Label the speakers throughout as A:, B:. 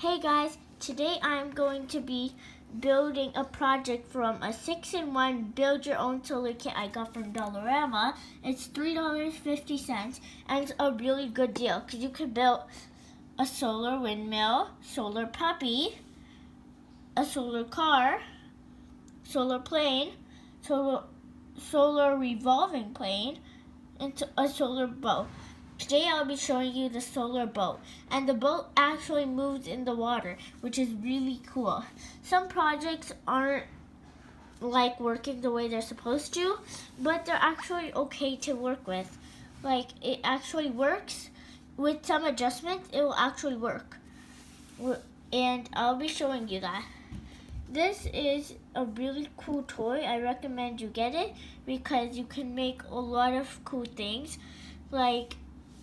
A: Hey guys, today I'm going to be building a project from a 6-in-1 build your own solar kit I got from Dollarama. It's $3.50 and it's a really good deal because you can build a solar windmill, solar puppy, a solar car, solar plane, solar revolving plane, and a solar boat. Today I'll be showing you the solar boat, and the boat actually moves in the water, which is really cool. Some projects aren't like working the way they're supposed to, but they're actually okay to work with. Like, it actually works. With some adjustments, it will actually work. And I'll be showing you that. This is a really cool toy. I recommend you get it because you can make a lot of cool things. Like,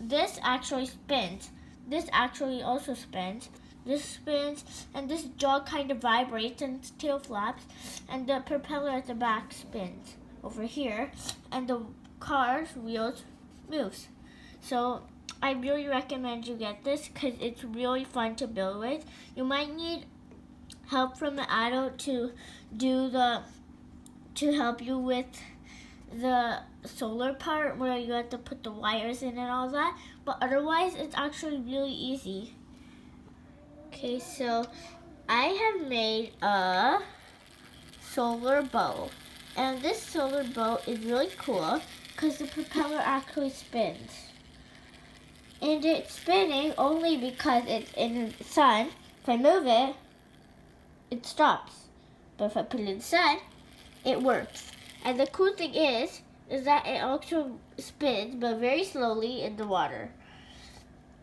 A: this actually spins. This actually also spins. This spins, and this jaw kind of vibrates and tail flaps, and the propeller at the back spins over here, and the car's wheels moves. So I really recommend you get this because it's really fun to build with. You might need help from an adult to help you with the solar part where you have to put the wires in and all that, but otherwise it's actually really easy. Okay, so I have made a solar boat, and this solar boat is really cool because the propeller actually spins, and it's spinning only because it's in the sun. If I move it, it stops, but if I put it in the sun, it works. And the cool thing is that it also spins, but very slowly in the water.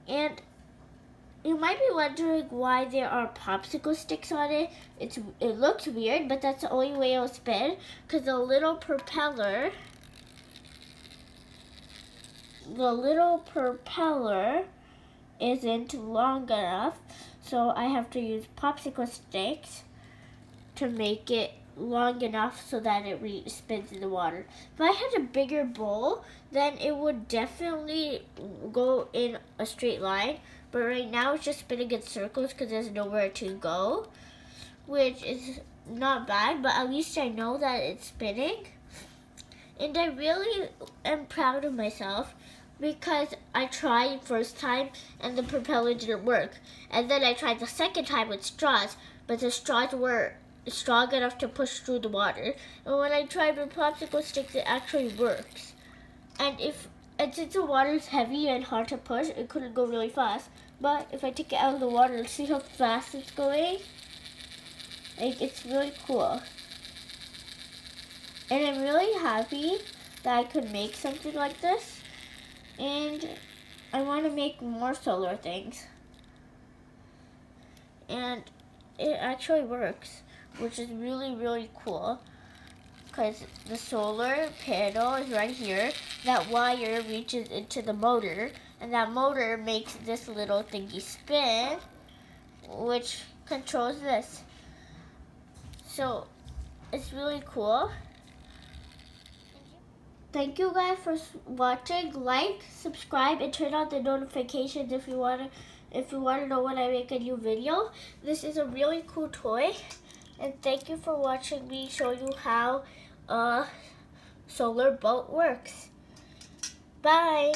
A: And you might be wondering why there are popsicle sticks on it. It looks weird, but that's the only way it'll spin, because the little propeller isn't long enough, so I have to use popsicle sticks to make it long enough so that it spins in the water. If I had a bigger bowl, then it would definitely go in a straight line, but right now it's just spinning in circles because there's nowhere to go, which is not bad, but at least I know that it's spinning. And I really am proud of myself because I tried first time and the propeller didn't work, and then I tried the second time with straws, but the straws were strong enough to push through the water. And when I tried with popsicle sticks, it actually works. And since the water is heavy and hard to push, it couldn't go really fast. But if I take it out of the water, see how fast it's going? Like, it's really cool. And I'm really happy that I could make something like this. And I want to make more solar things. And it actually works, which is really, really cool, because the solar panel is right here. That wire reaches into the motor, and that motor makes this little thingy spin, which controls this. So it's really cool. Thank you guys for watching. Like, subscribe, and turn on the notifications if you want to know when I make a new video. This is a really cool toy. And thank you for watching me show you how a solar boat works. Bye!